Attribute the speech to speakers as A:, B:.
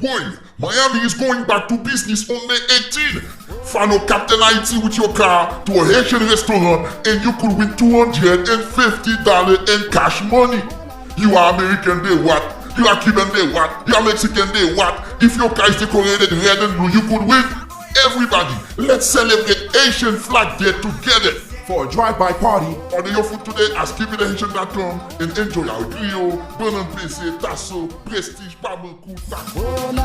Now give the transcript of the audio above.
A: point. Miami is going back to business on May 18. Follow Captain Haiti with your car to a Haitian restaurant and you could win $250 in cash money. You are American, they what? You are Cuban, they what? You are Mexican, they what? If your car is decorated red and blue, you could win. Everybody, let's celebrate Haitian Flag Day together. For a drive-by party, order your food today at skipithaitian.com and enjoy our griot, bon PC, tasso, prestige, barbecue, taco.